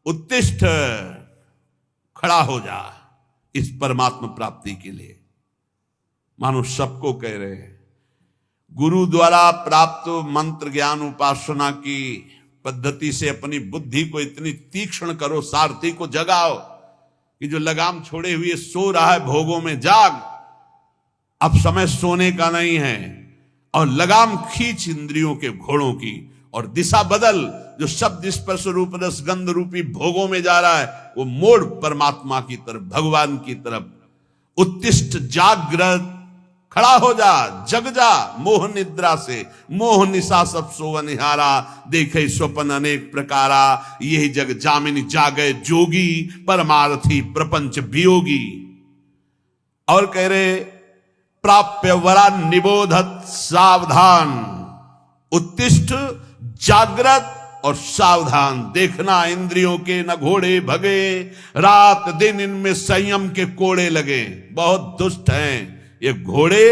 उत्तिष्ठ, खड़ा हो जा इस परमात्मा प्राप्ति के लिए। मानो सबको कह रहे हैं, गुरु द्वारा प्राप्त मंत्र ज्ञान उपासना की पद्धति से अपनी बुद्धि को इतनी तीक्ष्ण करो, सारथी को जगाओ कि जो लगाम छोड़े हुए सो रहा है भोगों में, जाग, अब समय सोने का नहीं है, और लगाम खींच इंद्रियों के घोड़ों की, और दिशा बदल, जो शब्द स्पर्श रूप रस गंध रूपी भोगों में जा रहा है वो मोड़ परमात्मा की तरफ, भगवान की तरफ। उत्तिष्ठ, जागृत, खड़ा हो जा, जग जा मोह निद्रा से, मोह निशा सब सो निहारा, देखे स्वप्न अनेक प्रकारा, यही जग जामिनी जागे जोगी, परमार्थी प्रपंच वियोगी। और कह रहे, प्राप्य वरा निबोधत सावधान, उत्तिष्ठ, जागृत और सावधान, देखना इंद्रियों के न घोड़े भगे, रात दिन इनमें संयम के कोड़े लगे। बहुत दुष्ट हैं ये घोड़े,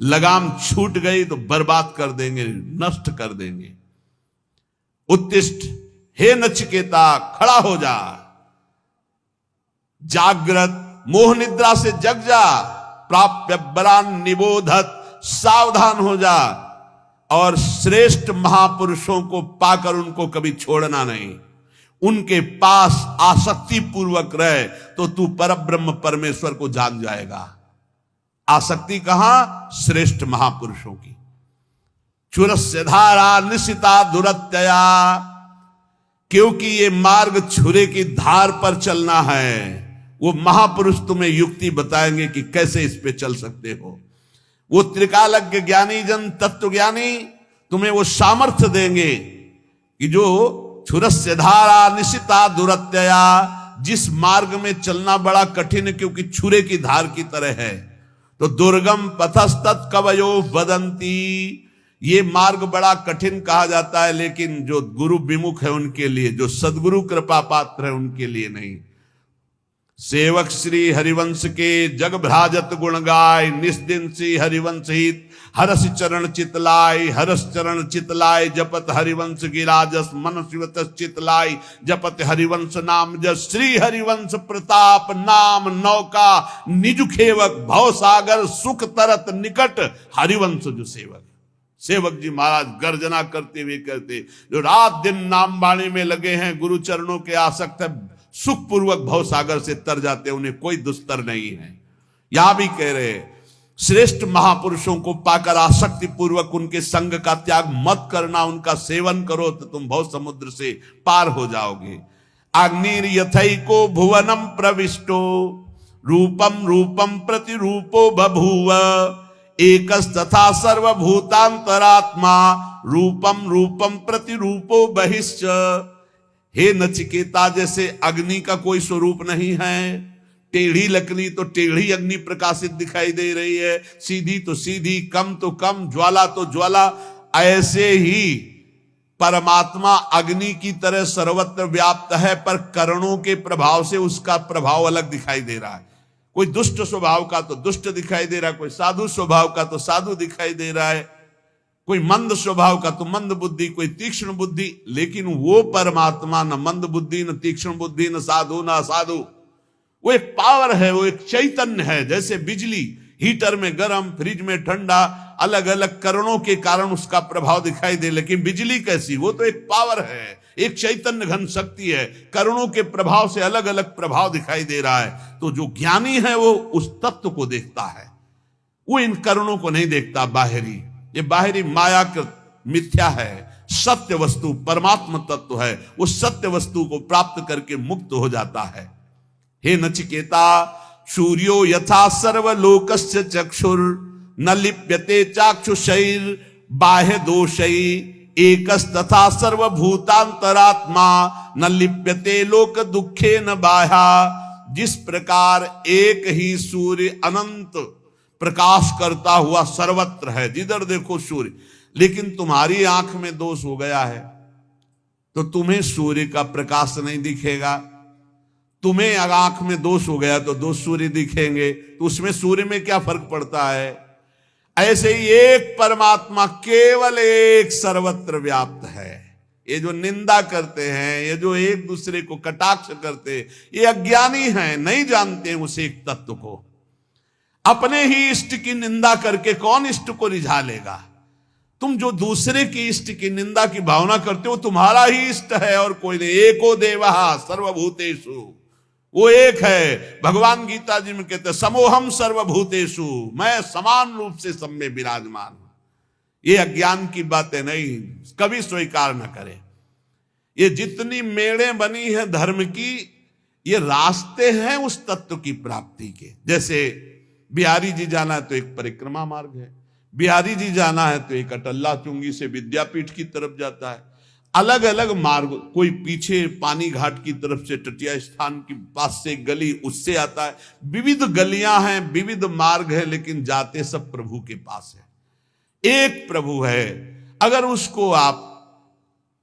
लगाम छूट गई तो बर्बाद कर देंगे, नष्ट कर देंगे। उत्तिष्ठ, हे नचिकेता खड़ा हो जा, जागृत, मोह निद्रा से जग जा, प्राप्य बरान निबोधत, सावधान हो जा, और श्रेष्ठ महापुरुषों को पाकर उनको कभी छोड़ना नहीं, उनके पास आसक्ति पूर्वक रहे तो तू परब्रह्म परमेश्वर को जान जाएगा। आसक्ति कहां? श्रेष्ठ महापुरुषों की। चुरस्य धारा निशिता दुरत्यया, क्योंकि ये मार्ग छुरे की धार पर चलना है। वो महापुरुष तुम्हें युक्ति बताएंगे कि कैसे इस पे चल सकते हो। वो त्रिकालज्ञ ज्ञानी जन तत्व ज्ञानी तुम्हें वो सामर्थ्य देंगे कि जो छुरस्य धारा निशिता दुरत्यया, जिस मार्ग में चलना बड़ा कठिन है क्योंकि छुरे की धार की तरह है, तो दुर्गम पथस्तत् कवयो वदंती, ये मार्ग बड़ा कठिन कहा जाता है, लेकिन जो गुरु विमुख है उनके लिए, जो सदगुरु कृपा पात्र है उनके लिए नहीं। सेवक श्री हरिवंश के जग भ्राजत गुण गाय, निस्दिन श्री हरिवंश हित हरस चरण चितलाय, हरस चरण चितलाय, जपत हरिवंश गिराजस मन शिवत चितलाय, जपत हरिवंश नाम जस, श्री हरिवंश प्रताप नाम नौका, निज खेवक भव सागर सुख तरत निकट, हरिवंश जो सेवक। सेवक जी महाराज गर्जना करते हुए कहते, जो रात दिन नाम बाणी में लगे हैं, गुरु चरणों के आसक्त है, सुखपूर्वक भव सागर से तर जाते, उन्हें कोई दुस्तर नहीं है। यहां भी कह रहे, श्रेष्ठ महापुरुषों को पाकर आसक्ति पूर्वक उनके संग का त्याग मत करना, उनका सेवन करो तो तुम भव समुद्र से पार हो जाओगे। अग्निर यथैको भुवनम प्रविष्टो, रूपम रूपम प्रतिरूपो बभूव, एकस्तथा सर्वभूतांतरात्मा, रूपम रूपम प्रतिरूपो बहिश्च। हे नचिकेता, जैसे अग्नि का कोई स्वरूप नहीं है, टेढ़ी लकड़ी तो टेढ़ी अग्नि प्रकाशित दिखाई दे रही है, सीधी तो सीधी, कम तो कम, ज्वाला तो ज्वाला, ऐसे ही परमात्मा अग्नि की तरह सर्वत्र व्याप्त है, पर करणों के प्रभाव से उसका प्रभाव अलग दिखाई दे रहा है। कोई दुष्ट स्वभाव का तो दुष्ट दिखाई दे रहा है, कोई साधु स्वभाव का तो साधु दिखाई दे रहा है, कोई मंद स्वभाव का तो मंद बुद्धि, कोई तीक्ष्ण बुद्धि, लेकिन वो परमात्मा न मंद बुद्धि, न तीक्ष्ण बुद्धि, न साधु न असाधु। वो एक पावर है, वो एक चैतन्य है। जैसे बिजली हीटर में गर्म, फ्रिज में ठंडा, अलग अलग करणों के कारण उसका प्रभाव दिखाई दे, लेकिन बिजली कैसी? वो तो एक पावर है, एक चैतन्य घन शक्ति है, करणों के प्रभाव से अलग अलग प्रभाव दिखाई दे रहा है। तो जो ज्ञानी है वो उस तत्व को देखता है, वो इन करणों को नहीं देखता बाहरी। ये बाहरी मायाकृत मिथ्या है, सत्य वस्तु परमात्मा तत्व है, उस सत्य वस्तु को प्राप्त करके मुक्त हो जाता है। हे नचिकेता, सूर्यो यथा सर्वलोकस्य चक्षुर, न लिप्यते चाक्षुषैर बाह्य दोषै, एकस्तथा सर्वभूतांतरात्मा, न लिप्यते लोक दुखे न बाह्या। जिस प्रकार एक ही सूर्य अनंत प्रकाश करता हुआ सर्वत्र है, जिधर देखो सूर्य, लेकिन तुम्हारी आंख में दोष हो गया है तो तुम्हें सूर्य का प्रकाश नहीं दिखेगा। तुम्हें अगर आंख में दोष हो गया तो दो सूर्य दिखेंगे, तो उसमें सूर्य में क्या फर्क पड़ता है? ऐसे ही एक परमात्मा केवल एक सर्वत्र व्याप्त है, ये जो निंदा करते हैं, ये जो एक दूसरे को कटाक्ष करते, ये अज्ञानी हैं, नहीं जानते हैं उस एक तत्व को। अपने ही इष्ट की निंदा करके कौन इष्ट को रिझा लेगा? तुम जो दूसरे की इष्ट की निंदा की भावना करते हो, तुम्हारा ही इष्ट है और कोई नहीं। एको देवः सर्वभूतेषु, वो एक है। भगवान गीता जी में कहते हैं समोहम सर्वभूतेषु, मैं समान रूप से सब में विराजमान हूं। ये अज्ञान की बातें नहीं, कभी स्वीकार न करें। ये जितनी मेड़ें बनी है धर्म की, ये रास्ते हैं उस तत्व की प्राप्ति के। जैसे बिहारी जी जाना है तो एक परिक्रमा मार्ग है, बिहारी जी जाना है तो एक अटल्ला चुंगी से विद्यापीठ की तरफ जाता है। अलग अलग मार्ग, कोई पीछे पानी घाट की तरफ से तटीय स्थान के पास से गली उससे आता है। विविध गलियां हैं, विविध मार्ग है, लेकिन जाते सब प्रभु के पास है। एक प्रभु है। अगर उसको आप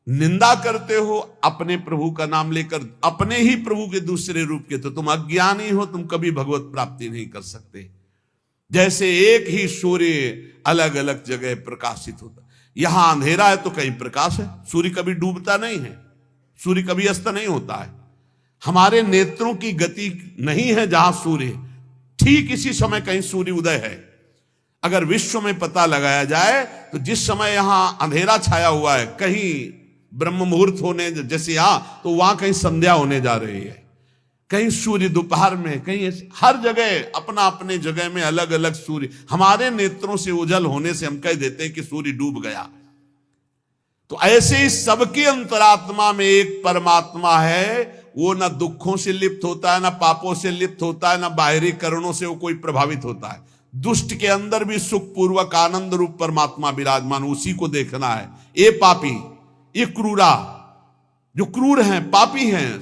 निंदा करते हो अपने प्रभु का नाम लेकर, अपने ही प्रभु के दूसरे रूप के, तो तुम अज्ञानी हो, तुम कभी भगवत प्राप्ति नहीं कर सकते। जैसे एक ही सूर्य अलग अलग जगह प्रकाशित होता, यहां अंधेरा है तो कहीं प्रकाश है। सूर्य कभी डूबता नहीं है, सूर्य कभी अस्त नहीं होता है। हमारे नेत्रों की गति नहीं है जहां सूर्य, ठीक इसी समय कहीं सूर्य उदय है। अगर विश्व में पता लगाया जाए तो जिस समय यहां अंधेरा छाया हुआ है, कहीं ब्रह्म मुहूर्त होने जैसे यहां, तो वहां कहीं संध्या होने जा रही है, कहीं सूर्य दोपहर में, कहीं हर जगह अपना अपने जगह में अलग अलग सूर्य। हमारे नेत्रों से उजल होने से हम कह देते हैं कि सूर्य डूब गया। तो ऐसे ही सबकी अंतरात्मा में एक परमात्मा है। वो ना दुखों से लिप्त होता है, ना पापों से लिप्त होता है, ना बाहरी कारणों से वो कोई प्रभावित होता है। दुष्ट के अंदर भी सुखपूर्वक आनंद रूप परमात्मा विराजमान, उसी को देखना है। ये पापी, ये क्रूरा, जो क्रूर हैं, पापी हैं,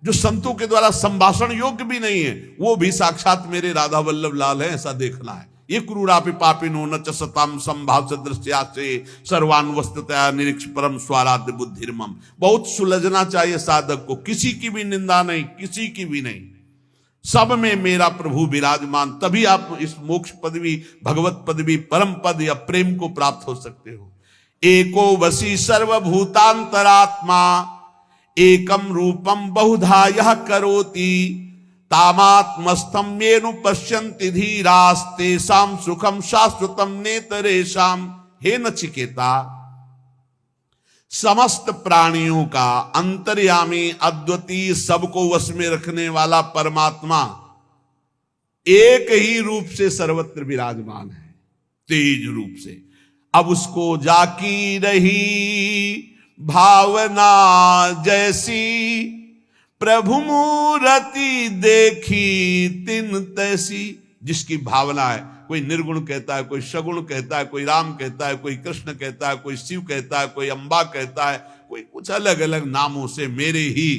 जो संतों के द्वारा संभाषण योग्य भी नहीं है, वो भी साक्षात मेरे राधा वल्लभ लाल है, ऐसा देखना है। ये क्रूरापि पापिनो न च सताम संभाव दृष्टिया से सर्वान वस्तुतया निरीक्ष परम स्वाराध्य बुद्धिर्मम। बहुत सुलझना चाहिए साधक को, किसी की भी निंदा नहीं, किसी की भी नहीं, सब में मेरा प्रभु विराजमान। तभी आप इस मोक्ष पदवी, भगवत पदवी, परम पद या प्रेम को प्राप्त हो सकते हो। एको वसी सर्वभूतांतरात्मा एकम रूपम बहुधा यह करोति तामात्मस्थम येनु पश्यन्ति धीरास्तेषां सुखम शाश्वतम नेतरेषाम। हे नचिकेता, समस्त प्राणियों का अंतर्यामी, अद्वितीय, सबको वश में रखने वाला परमात्मा एक ही रूप से सर्वत्र विराजमान है, तेज रूप से। अब उसको जाकी रही भावना जैसी, प्रभु मूर्ति देखी तिन तैसी। जिसकी भावना है, कोई निर्गुण कहता है, कोई सगुण कहता है, कोई राम कहता है, कोई कृष्ण कहता है, कोई शिव कहता है, कोई अंबा कहता है, कोई कुछ अलग अलग नामों से मेरे ही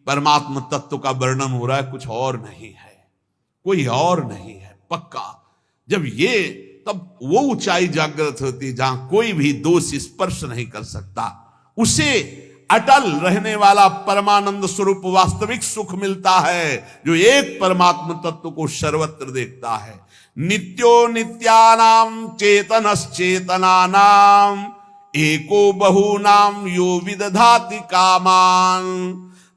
परमात्मा तत्व का वर्णन हो रहा है, कुछ और नहीं है, कोई और नहीं है, पक्का। जब ये, तब वो ऊंचाई जागृत होती है जहां कोई भी दोष स्पर्श नहीं कर सकता। उसे अटल रहने वाला परमानंद स्वरूप वास्तविक सुख मिलता है, जो एक परमात्मा तत्व को सर्वत्र देखता है। नित्यो नित्यानाम चेतनश्चेतनानाम एको बहूनाम यो विदधाति कामान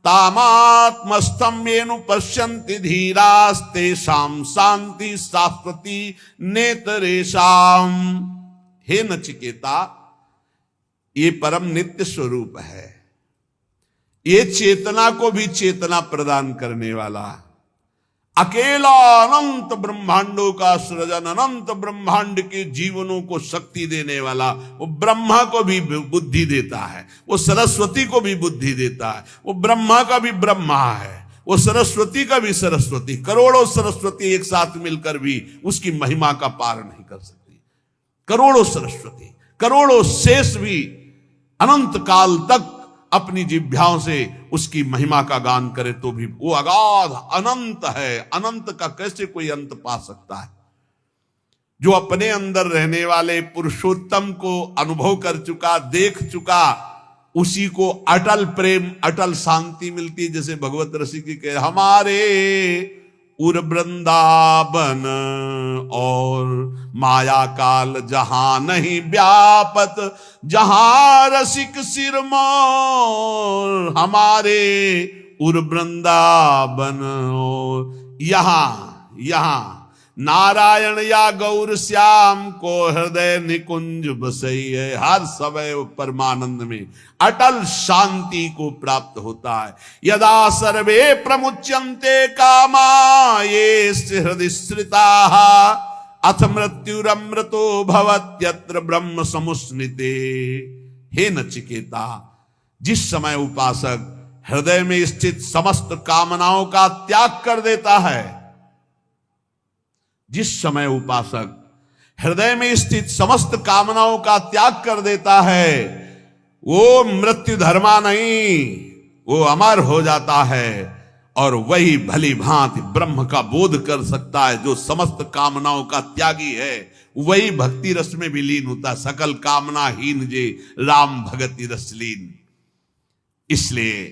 तामात्मस्थं येनु पश्यन्ति धीरास्तेषां शांति शाश्वती नेतरेषाम। हे नचिकेता, ये परम नित्य स्वरूप है, ये चेतना को भी चेतना प्रदान करने वाला, अकेला अनंत ब्रह्मांडों का सृजन, अनंत ब्रह्मांड के जीवनों को शक्ति देने वाला, वो ब्रह्मा को भी बुद्धि देता है, वो सरस्वती को भी बुद्धि देता है, वो ब्रह्मा का भी ब्रह्मा है, वो सरस्वती का भी सरस्वती। करोड़ों सरस्वती एक साथ मिलकर भी उसकी महिमा का पार नहीं कर सकती। करोड़ों सरस्वती, करोड़ों शेष भी अनंत काल तक अपनी जिह्वाओं से उसकी महिमा का गान करे तो भी वो अगाध अनंत है। अनंत का कैसे कोई अंत पा सकता है? जो अपने अंदर रहने वाले पुरुषोत्तम को अनुभव कर चुका, देख चुका, उसी को अटल प्रेम, अटल शांति मिलती। जैसे भगवत रसिक कह, हमारे उर वृंदावन, और माया काल जहां नहीं व्यापत, जहां रसिक सिरमौर हमारे उर वृंदावन। और यहां नारायण या गौर श्याम को हृदय निकुंज बसइए, हर समय परमानंद में अटल शांति को प्राप्त होता है। यदा सर्वे प्रमुच्यन्ते कामा ये हृदय श्रिताः, अथ मृत्युरमृतो भवत्यत्र ब्रह्म समुस्निते। हे नचिकेता, जिस समय उपासक हृदय में स्थित समस्त कामनाओं का त्याग कर देता है, जिस समय उपासक हृदय में स्थित समस्त कामनाओं का त्याग कर देता है, वो मृत्यु धर्मा नहीं, वो अमर हो जाता है और वही भली भांति ब्रह्म का बोध कर सकता है। जो समस्त कामनाओं का त्यागी है वही भक्ति रस में विलीन होता है। सकल कामना हीन जे राम भगति रस लीन। इसलिए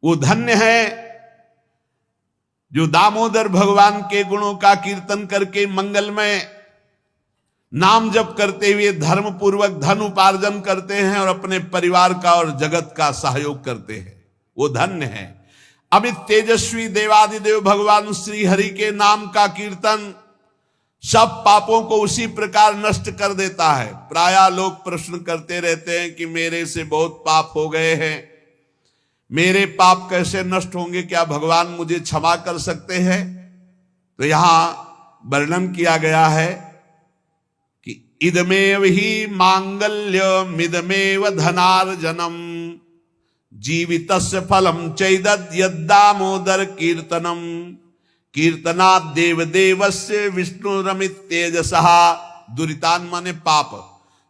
वो धन्य है जो दामोदर भगवान के गुणों का कीर्तन करके मंगलमय नाम जप करते हुए धर्म पूर्वक धन उपार्जन करते हैं और अपने परिवार का और जगत का सहयोग करते हैं, वो धन्य है। अमित तेजस्वी देवादिदेव भगवान श्री हरि के नाम का कीर्तन सब पापों को उसी प्रकार नष्ट कर देता है। प्रायः लोग प्रश्न करते रहते हैं कि मेरे से बहुत पाप हो गए हैं, मेरे पाप कैसे नष्ट होंगे, क्या भगवान मुझे क्षमा कर सकते हैं? तो यहां वर्णन किया गया है कि इदमेव ही मांगल्यमिदमेव धनार्जनम, जीवितस्य फलम चैदद यद्दामोदर कीर्तनम, कीर्तनात् देवदेवस्य विष्णुरमित तेजसः। दुरितान माने पाप,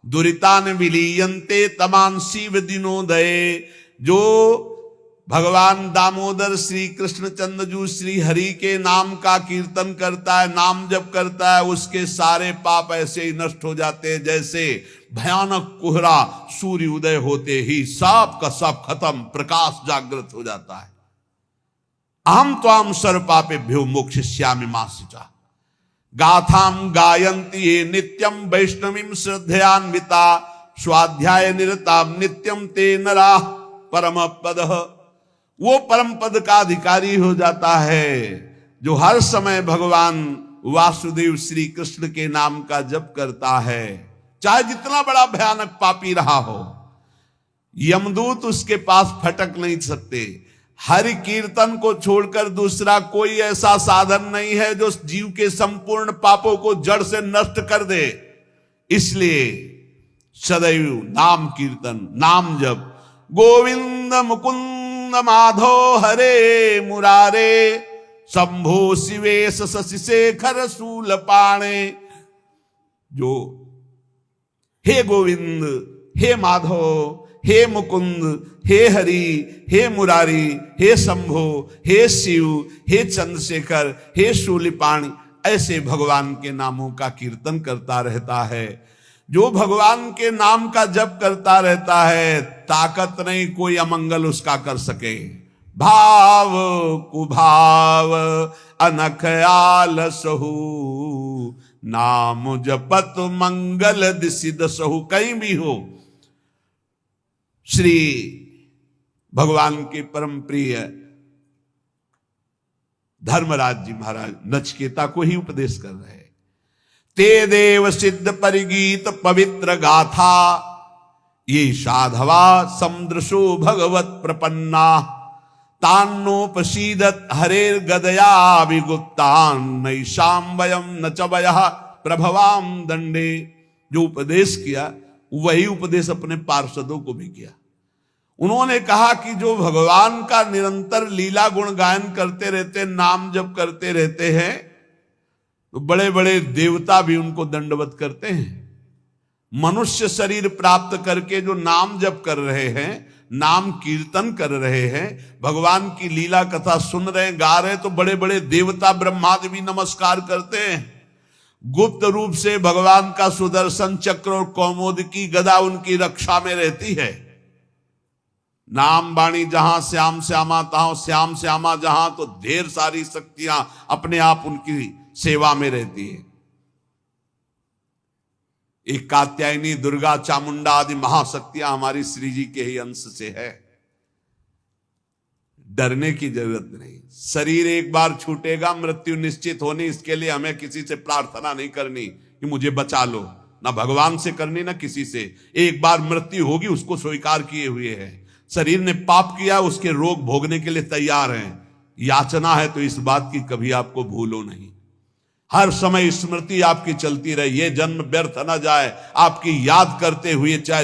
दुरितान विलीयन्ते तमान शिव दिनोदये। जो भगवान दामोदर श्री कृष्ण चंद्रजू श्री हरि के नाम का कीर्तन करता है, नाम जप करता है, उसके सारे पाप ऐसे ही नष्ट हो जाते हैं जैसे भयानक कोहरा सूर्य उदय होते ही सब का सब खत्म, प्रकाश जागृत हो जाता है। अहम त्वाम सर्व पापेभ्यो मोक्षयिष्यामि मा शुचा, गाथाम गायन्ति ये नित्यम वैष्णवीं श्रद्धयान्विता, स्वाध्याय निरताम नित्यम ते नरा परम पदः। वो परम पद का अधिकारी हो जाता है जो हर समय भगवान वासुदेव श्री कृष्ण के नाम का जप करता है, चाहे जितना बड़ा भयानक पापी रहा हो, यमदूत उसके पास फटक नहीं सकते। हरि कीर्तन को छोड़कर दूसरा कोई ऐसा साधन नहीं है जो जीव के संपूर्ण पापों को जड़ से नष्ट कर दे। इसलिए सदैव नाम कीर्तन, नाम जप, गोविंद मुकुंद माधो हरे मुरारे, शंभो शिवेश शशि शेखर शूल पाणे। जो हे गोविंद, हे माधव, हे मुकुंद, हे हरि, हे मुरारी, हे शंभो, हे शिव, हे चंद्रशेखर, हे शूलिपाणी, ऐसे भगवान के नामों का कीर्तन करता रहता है। जो भगवान के नाम का जप करता रहता है, ताकत नहीं कोई अमंगल उसका कर सके। भाव कुभाव अनख आलसहु, नाम जपत मंगल दिसि दसहु। कहीं भी हो, श्री भगवान के परम प्रिय धर्मराज जी महाराज नचिकेता को ही उपदेश कर रहे हैं। ते देव सिद्ध परिगीत पवित्र गाथा, ये साधवा समदृशो भगवत प्रपन्ना, तान्नोपसीदत हरेर गदया विगुप्तान, नैषाम वयम न च वयः प्रभवाम दंडे। जो उपदेश किया वही उपदेश अपने पार्षदों को भी किया। उन्होंने कहा कि जो भगवान का निरंतर लीला गुण गायन करते रहते, नाम जप करते रहते हैं, तो बड़े बड़े देवता भी उनको दंडवत करते हैं। मनुष्य शरीर प्राप्त करके जो नाम जप कर रहे हैं, नाम कीर्तन कर रहे हैं, भगवान की लीला कथा सुन रहे हैं, गा रहे हैं, तो बड़े बड़े देवता ब्रह्मादि भी नमस्कार करते हैं। गुप्त रूप से भगवान का सुदर्शन चक्र और कौमोद की गदा उनकी रक्षा में रहती है। नाम बाणी जहां श्याम श्यामा तहां श्याम श्यामा जहां, तो ढेर सारी शक्तियां अपने आप उनकी सेवा में रहती है। एक कात्यायनी, दुर्गा, चामुंडा आदि महाशक्तियां हमारी श्री जी के ही अंश से है। डरने की जरूरत नहीं। शरीर एक बार छूटेगा, मृत्यु निश्चित होनी, इसके लिए हमें किसी से प्रार्थना नहीं करनी कि मुझे बचा लो, ना भगवान से करनी ना किसी से। एक बार मृत्यु होगी, उसको स्वीकार किए हुए है। शरीर ने पाप किया, उसके रोग भोगने के लिए तैयार हैं। याचना है तो इस बात की कभी आपको भूलो नहीं। हर समय स्मृति आपकी चलती रहे, ये जन्म व्यर्थ न जाए, आपकी याद करते हुए चाहे